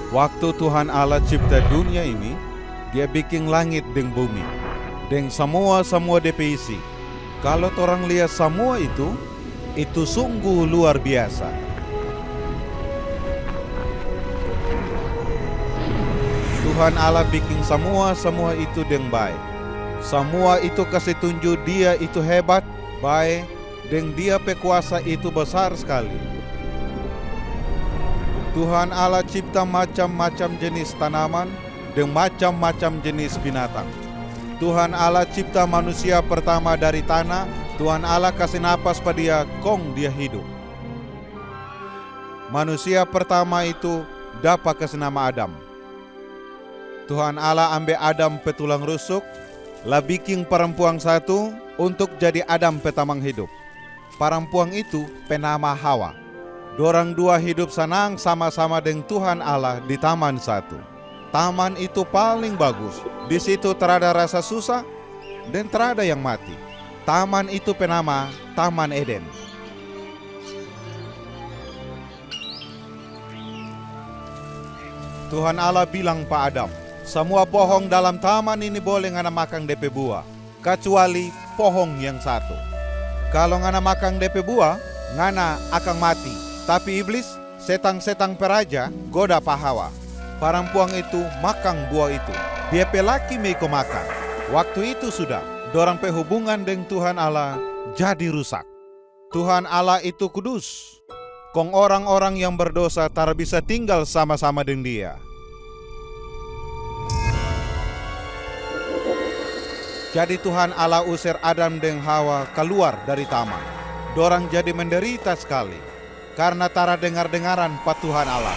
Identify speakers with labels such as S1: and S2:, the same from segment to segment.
S1: Waktu Tuhan Allah cipta dunia ini, Dia bikin langit dan bumi, dan semua DP isi. Kalau orang lihat semua itu sungguh luar biasa. Tuhan Allah bikin semua itu dengan baik. Semua itu kasih tunjuk Dia itu hebat, baik, dan Dia pekuasa itu besar sekali. Tuhan Allah cipta macam-macam jenis tanaman dan macam-macam jenis binatang. Tuhan Allah cipta manusia pertama dari tanah. Tuhan Allah kasih napas pada dia, kong dia hidup. Manusia pertama itu dapat kasih nama Adam. Tuhan Allah ambil Adam petulang rusuk, lah bikin perempuan satu untuk jadi Adam petamang hidup. Perempuan itu penama Hawa. Dorang dua hidup senang sama-sama dengan Tuhan Allah di taman satu. Taman itu paling bagus. Di situ terada rasa susah dan terada yang mati. Taman itu penama Taman Eden. Tuhan Allah bilang pak Adam, semua pohon dalam taman ini boleh ngana makan DP buah, kecuali pohon yang satu. Kalau ngana makan DP buah, ngana akan mati. Tapi iblis, setang-setang peraja, goda Pak Hawa. Perempuan itu makan buah itu. Dia pelaki meko makan. Waktu itu sudah, dorang hubungan dengan Tuhan Allah jadi rusak. Tuhan Allah itu kudus. Kong orang-orang yang berdosa tak bisa tinggal sama-sama dengan Dia. Jadi Tuhan Allah usir Adam dan Hawa keluar dari taman. Dorang jadi menderita sekali. Karena tara dengar-dengaran pak Tuhan Allah.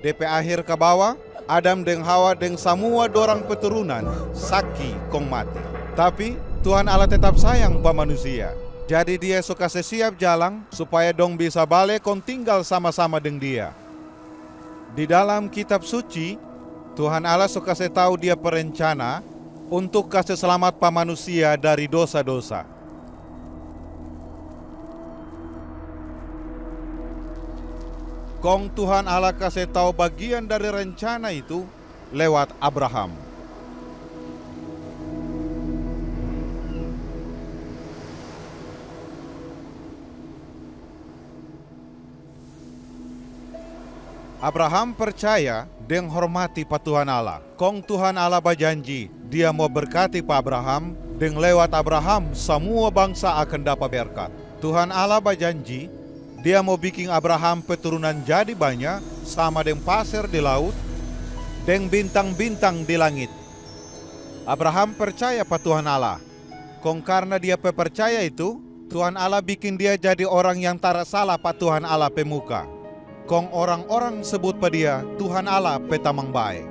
S1: DP akhir ke bawah, Adam dan Hawa dan semua dorang keturunan saki kong mati. Tapi Tuhan Allah tetap sayang pak manusia. Jadi Dia suka sesiap jalan supaya dong bisa balik kong tinggal sama-sama dengan Dia. Di dalam kitab suci, Tuhan Allah suka tahu Dia perencana untuk kasih selamat pak manusia dari dosa-dosa. Kong Tuhan Allah kasih tahu bagian dari rencana itu lewat Abraham. Abraham percaya dan hormati pak Tuhan Allah. Kong Tuhan Allah berjanji Dia mau berkati pak Abraham, dan lewat Abraham semua bangsa akan dapat berkat. Tuhan Allah berjanji Dia mau bikin Abraham keturunan jadi banyak sama dengan pasir di laut dan bintang-bintang di langit. Abraham percaya pada Tuhan Allah. Kong karena dia percaya itu, Tuhan Allah bikin dia jadi orang yang tak salah pada Tuhan Allah pemuka. Kong orang-orang sebut pada dia Tuhan Allah petamang baik.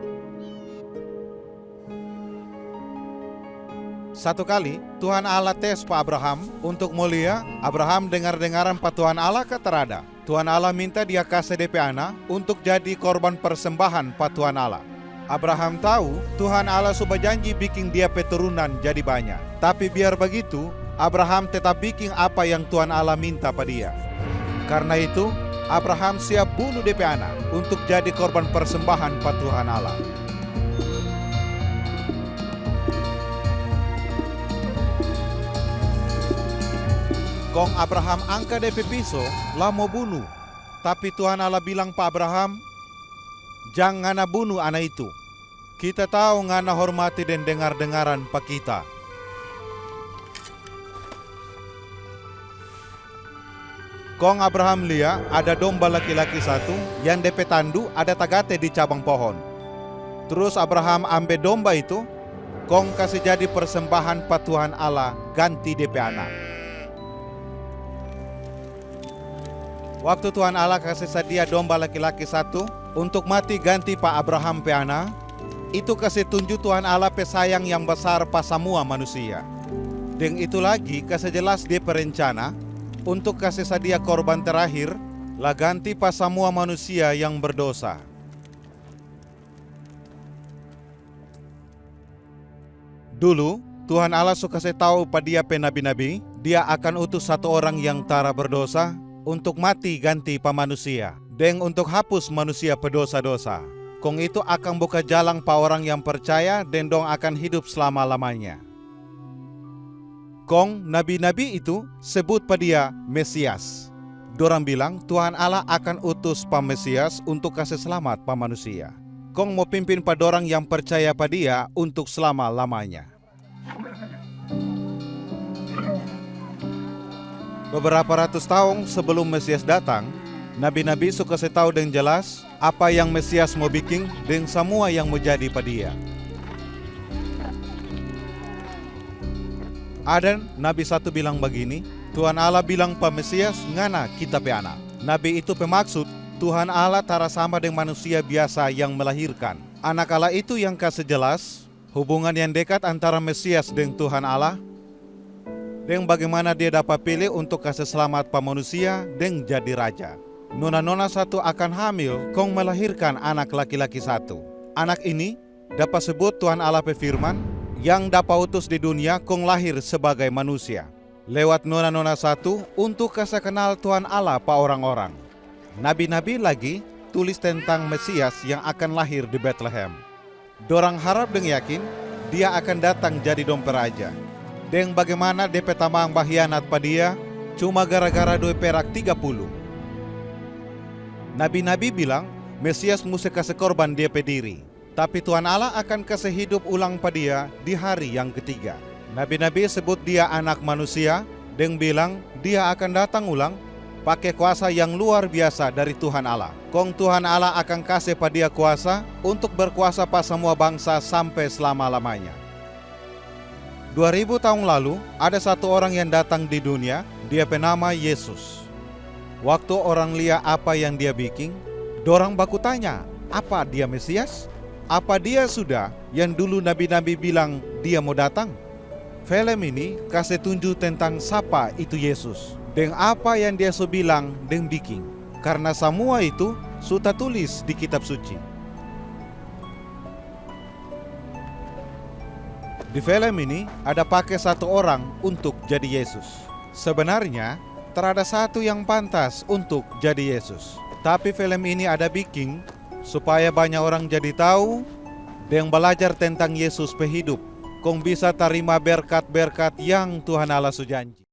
S1: Satu kali Tuhan Allah tes Pak Abraham untuk mulia. Abraham dengar-dengaran Pak Tuhan Allah keterada. Tuhan Allah minta dia kasih DP anak untuk jadi korban persembahan Pak Tuhan Allah. Abraham tahu Tuhan Allah sudah janji bikin dia keturunan jadi banyak. Tapi biar begitu, Abraham tetap bikin apa yang Tuhan Allah minta pada dia. Karena itu, Abraham siap bunuh DP anak untuk jadi korban persembahan Pak Tuhan Allah. Kong Abraham angkat DP pisau, lah mau bunuh. Tapi Tuhan Allah bilang pak Abraham, jangan ngana bunuh anak itu. Kita tahu ngana hormati dan dengar-dengaran pak kita. Kong Abraham lihat ada domba laki-laki satu yang DP tandu ada tagate di cabang pohon. Terus Abraham ambil domba itu, kong kasih jadi persembahan pak Tuhan Allah ganti DP anak. Waktu Tuhan Allah kasih sedia domba laki-laki satu untuk mati ganti Pak Abraham pe anak, itu kasih tunjuk Tuhan Allah pe sayang yang besar pas semua manusia. Dan itu lagi kasih jelas dia perencana untuk kasih sedia korban terakhir lah ganti pas semua manusia yang berdosa. Dulu Tuhan Allah suka tahu pada dia pe nabi-nabi, Dia akan utus satu orang yang tara berdosa untuk mati ganti pa manusia. deng untuk hapus manusia pedosa-dosa. Kong itu akan buka jalan pa orang yang percaya dan dong akan hidup selama-lamanya. Kong nabi-nabi itu sebut pa dia Mesias. Dorang bilang Tuhan Allah akan utus pa Mesias untuk kasih selamat pa manusia. Kong mau pimpin pa dorang yang percaya pa dia untuk selama-lamanya. Beberapa ratus tahun sebelum Mesias datang, nabi-nabi suka tahu dengan jelas apa yang Mesias mau bikin dan semua yang mau jadi pada dia. Ada nabi satu bilang begini, Tuhan Allah bilang pa Mesias ngana kita pe anak. Nabi itu pemaksud Tuhan Allah tara sama dengan manusia biasa yang melahirkan. Anak Allah itu yang kasih jelas hubungan yang dekat antara Mesias dengan Tuhan Allah, dan bagaimana dia dapat pilih untuk kasih selamat pa manusia dan jadi raja. Nona-nona satu akan hamil kong melahirkan anak laki-laki satu. Anak ini dapat sebut Tuhan Allah pe firman yang dapat utus di dunia kong lahir sebagai manusia. Lewat nona-nona satu untuk kasih kenal Tuhan Allah pa orang-orang. Nabi-nabi lagi tulis tentang Mesias yang akan lahir di Bethlehem. Dorang harap dan yakin dia akan datang jadi dom peraja. Dan bagaimana DP tamang bahianat pa dia cuma gara-gara 2 perak 30. Nabi-nabi bilang Mesias mesti kasih korban dia pe diri, tapi Tuhan Allah akan kasih hidup ulang pa dia di hari yang ketiga. Nabi-nabi sebut dia anak manusia dan bilang dia akan datang ulang pakai kuasa yang luar biasa dari Tuhan Allah. Kong Tuhan Allah akan kasih pa dia kuasa untuk berkuasa pa semua bangsa sampai selama-lamanya. 2000 tahun lalu, ada satu orang yang datang di dunia, dia bernama Yesus. Waktu orang lihat apa yang dia bikin, dorang baku tanya, apa dia Mesias? Apa dia sudah yang dulu nabi-nabi bilang dia mau datang? Film ini kasih tunjuk tentang siapa itu Yesus, dan apa yang dia so bilang dan bikin, karena semua itu sudah tulis di kitab suci. Di film ini ada pakai satu orang untuk jadi Yesus. Sebenarnya terada satu yang pantas untuk jadi Yesus. Tapi film ini ada bikin supaya banyak orang jadi tahu dan belajar tentang Yesus pehidup. Kong bisa terima berkat-berkat yang Tuhan Allah su janji.